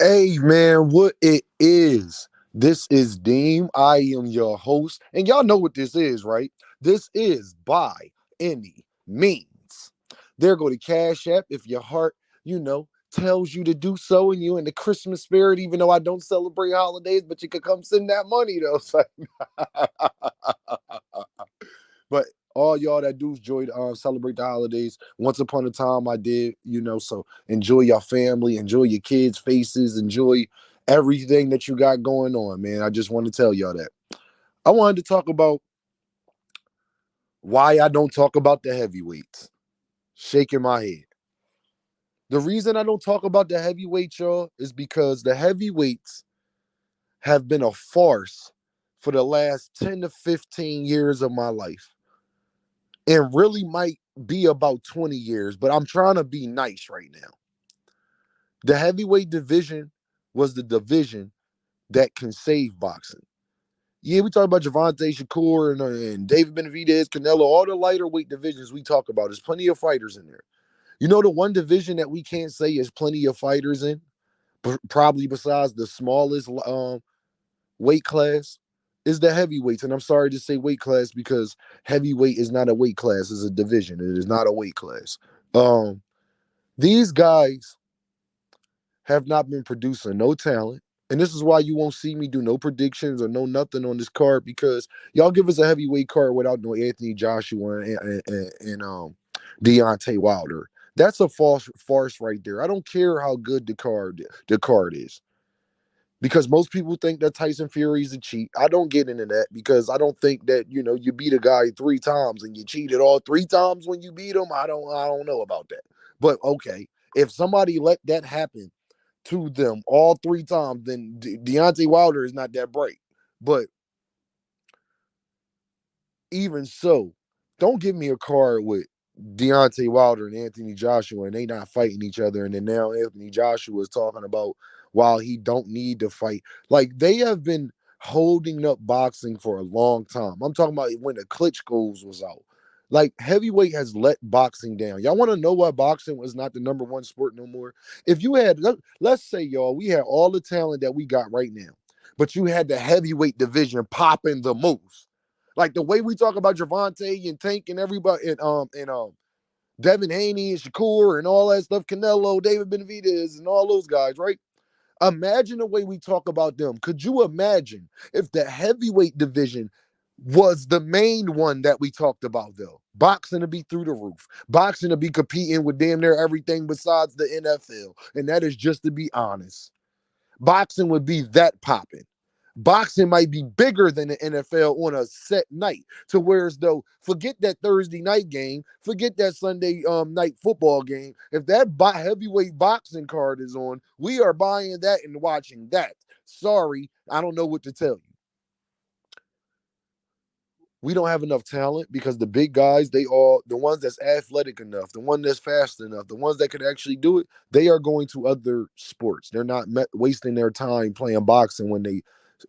Hey man, what it is? This is Deem. I am your host, and y'all know what this is, right? This is by any means. There go the Cash App if your heart, tells you to do so, and you in the Christmas spirit. Even though I don't celebrate holidays, but you could come send that money though. So but all y'all that do enjoy celebrate the holidays. Once upon a time, I did, So enjoy your family, enjoy your kids' faces, enjoy everything that you got going on, man. I just want to tell y'all that. I wanted to talk about why I don't talk about the heavyweights. Shaking my head. The reason I don't talk about the heavyweights, y'all, is because the heavyweights have been a farce for the last 10 to 15 years of my life. And really might be about 20 years, but I'm trying to be nice right now. The heavyweight division was the division that can save boxing. Yeah, we talk about Javante Shakur and David Benavidez, Canelo, all the lighter weight divisions we talk about. There's plenty of fighters in there. You know the one division that we can't say is plenty of fighters in, probably besides the smallest weight class, is the heavyweights. And I'm sorry to say weight class because heavyweight is not a weight class, it's a division. It is not a weight class. Um, these guys have not been producing no talent. And this is why you won't see me do no predictions or no nothing on this card because y'all give us a heavyweight card without no Anthony Joshua and Deontay Wilder. That's a false farce right there. I don't care how good the card is because most people think that Tyson Fury is a cheat. I don't get into that because I don't think that you beat a guy 3 times and you cheated all 3 times when you beat him. I don't know about that. But okay, if somebody let that happen to them all 3 times, then Deontay Wilder is not that bright. But even so, don't give me a card with Deontay Wilder and Anthony Joshua and they not fighting each other. And then now Anthony Joshua is talking about while he don't need to fight. Like they have been holding up boxing for a long time. I'm talking about when the Klitschko's was out. Like heavyweight has let boxing down. Y'all want to know why boxing was not the #1 sport no more? If you had, let's say, y'all, we had all the talent that we got right now, but you had the heavyweight division popping the most. Like the way we talk about Javante and Tank and everybody and Devin Haney and Shakur and all that stuff, Canelo, David Benavidez and all those guys, right? Imagine the way we talk about them. Could you imagine if the heavyweight division was the main one that we talked about, though? Boxing to be through the roof. Boxing to be competing with damn near everything besides the NFL. And that is just to be honest. Boxing would be that popping. Boxing might be bigger than the NFL on a set night. To whereas though, forget that Thursday night game, forget that Sunday night football game. If that heavyweight boxing card is on, we are buying that and watching that. Sorry, I don't know what to tell you. We don't have enough talent because the big guys, they all the ones that's athletic enough, the one that's fast enough, the ones that could actually do it, they are going to other sports. They're not wasting their time playing boxing when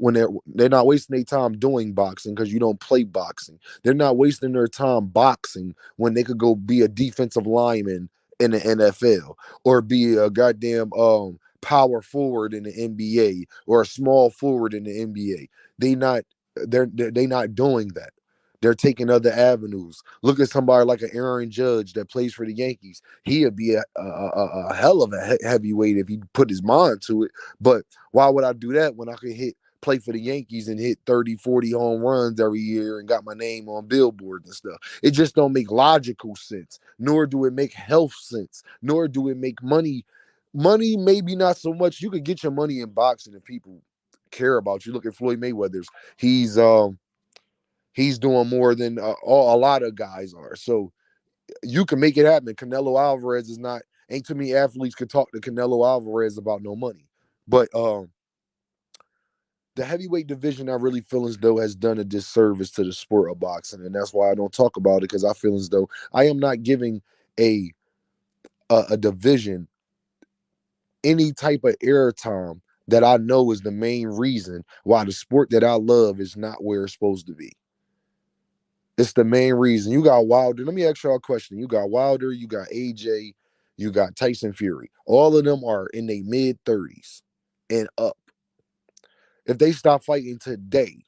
they're not wasting their time doing boxing because you don't play boxing. They're not wasting their time boxing when they could go be a defensive lineman in the NFL or be a goddamn power forward in the NBA or a small forward in the NBA. They not doing that. They're taking other avenues. Look at somebody like an Aaron Judge that plays for the Yankees. He'd be a hell of a heavyweight if he put his mind to it. But why would I do that when I could play for the Yankees and hit 30, 40 home runs every year and got my name on billboards and stuff? It just don't make logical sense, nor do it make health sense, nor do it make money. Money, maybe not so much. You could get your money in boxing if people care about you. Look at Floyd Mayweather's. He's doing more than a lot of guys are. So you can make it happen. Canelo Alvarez is not. Ain't too many athletes could talk to Canelo Alvarez about no money. But the heavyweight division, I really feel as though has done a disservice to the sport of boxing, and that's why I don't talk about it because I feel as though I am not giving a a division any type of airtime that I know is the main reason why the sport that I love is not where it's supposed to be. It's the main reason. You got Wilder. Let me ask y'all a question. You got Wilder, you got AJ, you got Tyson Fury. All of them are in their mid 30s. and up. If they stop fighting today,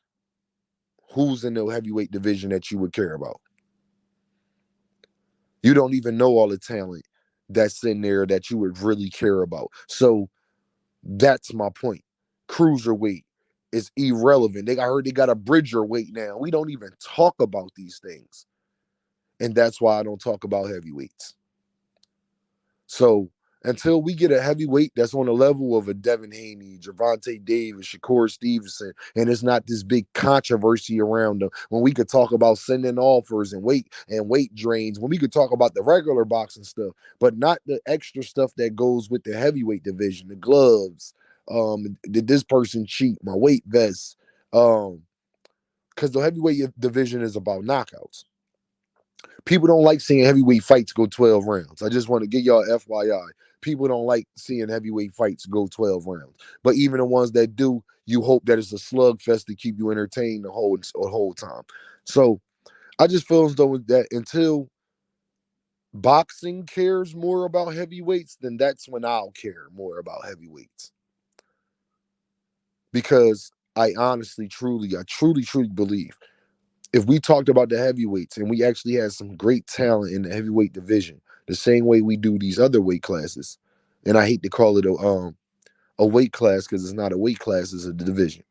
who's in the heavyweight division that you would care about? You don't even know all the talent that's in there that you would really care about. So that's my point. Cruiserweight is irrelevant. I heard they got a bridger weight now. We don't even talk about these things. And that's why I don't talk about heavyweights. So until we get a heavyweight that's on the level of a Devin Haney, Gervonta Davis, Shakur Stevenson, and it's not this big controversy around them, when we could talk about sending offers and weight drains, when we could talk about the regular boxing stuff, but not the extra stuff that goes with the heavyweight division, the gloves, did this person cheat, my weight vest, because the heavyweight division is about knockouts. People don't like seeing heavyweight fights go 12 rounds. I just want to give y'all FYI. People don't like seeing heavyweight fights go 12 rounds. But even the ones that do, you hope that it's a slugfest to keep you entertained the whole time. So I just feel as though that until boxing cares more about heavyweights, then that's when I'll care more about heavyweights. Because I truly believe if we talked about the heavyweights and we actually had some great talent in the heavyweight division, the same way we do these other weight classes, and I hate to call it a weight class because it's not a weight class, it's a division.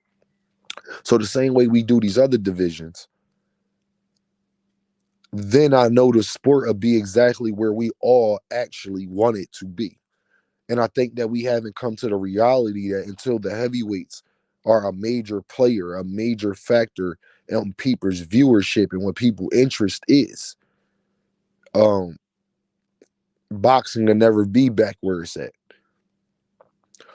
So the same way we do these other divisions, then I know the sport will be exactly where we all actually want it to be. And I think that we haven't come to the reality that until the heavyweights are a major player, a major factor in people's viewership and what people's interest is, boxing will never be back where it's at.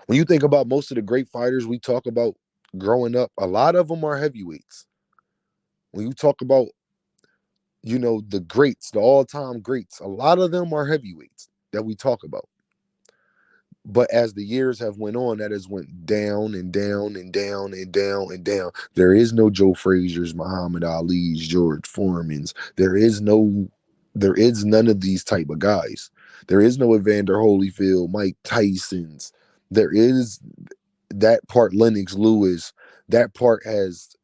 When you think about most of the great fighters we talk about growing up, a lot of them are heavyweights. When you talk about, the greats, the all-time greats, a lot of them are heavyweights that we talk about. But as the years have went on, that has went down and down and down and down and down. There is no Joe Frazier's, Muhammad Ali's, George Foreman's. There is none of these type of guys. There is no Evander Holyfield, Mike Tyson's. There is that part, Lennox Lewis. That part has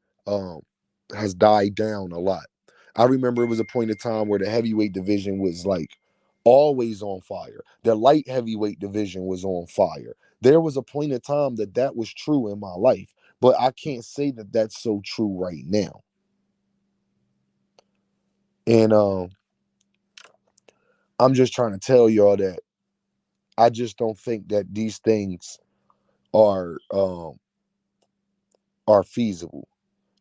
died down a lot. I remember it was a point in time where the heavyweight division was like always on fire. The light heavyweight division was on fire. There was a point in time that was true in my life, but I can't say that that's so true right now. And I'm just trying to tell y'all that I just don't think that these things are feasible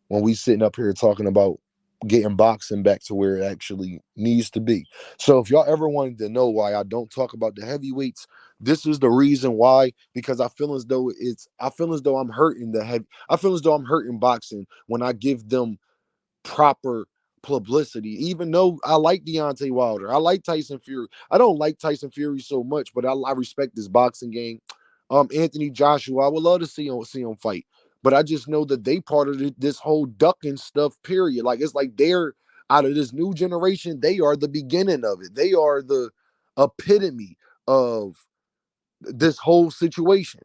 when we sitting up here talking about getting boxing back to where it actually needs to be. So if y'all ever wanted to know why I don't talk about the heavyweights, this is the reason why, because I feel as though I'm hurting I feel as though I'm hurting boxing when I give them proper publicity. Even though I like Deontay Wilder, I like Tyson Fury. I don't like Tyson Fury so much, but I respect this boxing game. Anthony Joshua, I would love to see him fight, but I just know that they part of this whole ducking stuff. Period. Like it's like they're out of this new generation. They are the beginning of it. They are the epitome of this whole situation.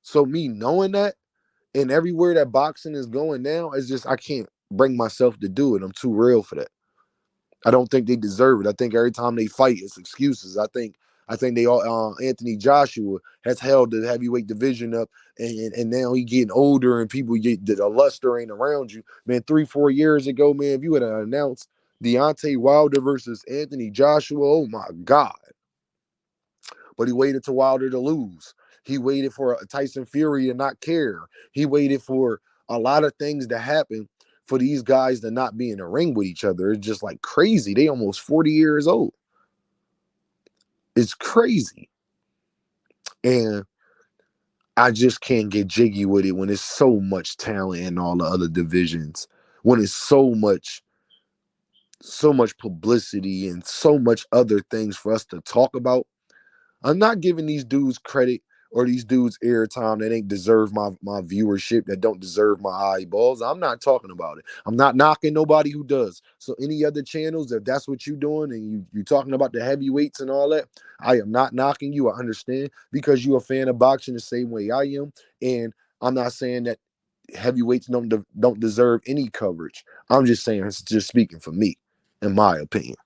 So me knowing that, and everywhere that boxing is going now, it's just I can't bring myself to do it. I'm too real for that. I don't think they deserve it. I think every time they fight, it's excuses. I think they all Anthony Joshua has held the heavyweight division up, and now he getting older, and people get the luster ain't around you. Man, 3-4 years ago, man, if you had announced Deontay Wilder versus Anthony Joshua, oh my God. But he waited to Wilder to lose. He waited for Tyson Fury to not care. He waited for a lot of things to happen for these guys to not be in a ring with each other. It's just like crazy. They almost 40 years old. It's crazy. And I just can't get jiggy with it when it's so much talent in all the other divisions. When it's so much publicity and so much other things for us to talk about. I'm not giving these dudes credit or these dudes airtime that ain't deserve my viewership, that don't deserve my eyeballs. I'm not talking about it. I'm not knocking nobody who does. So any other channels, if that's what you're doing and you talking about the heavyweights and all that, I am not knocking you. I understand, because you're a fan of boxing the same way I am. And I'm not saying that heavyweights don't deserve any coverage. I'm just saying, it's just speaking for me, in my opinion.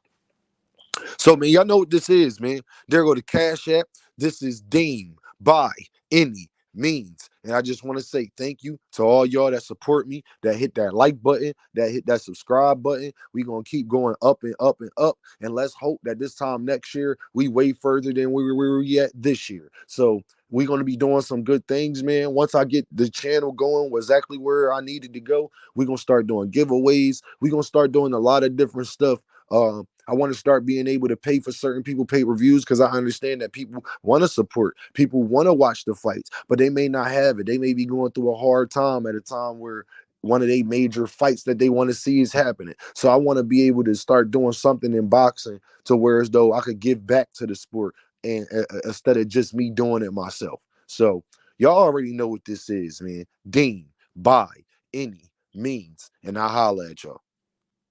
So, man, y'all know what this is, man. There go the Cash App. This is Deem by Any Means. And I just want to say thank you to all y'all that support me, that hit that like button, that hit that subscribe button. We going to keep going up and up and up. And let's hope that this time next year, we way further than we were yet this year. So we're going to be doing some good things, man. Once I get the channel going exactly where I needed to go, we're going to start doing giveaways. We're going to start doing a lot of different stuff. I want to start being able to pay for certain people pay-per-views, because I understand that people want to support, people want to watch the fights, but they may not have it. They may be going through a hard time at a time where one of their major fights that they want to see is happening. So I want to be able to start doing something in boxing to where as though I could give back to the sport, and instead of just me doing it myself. So y'all already know what this is, man. Dean by Any Means, and I holla at y'all.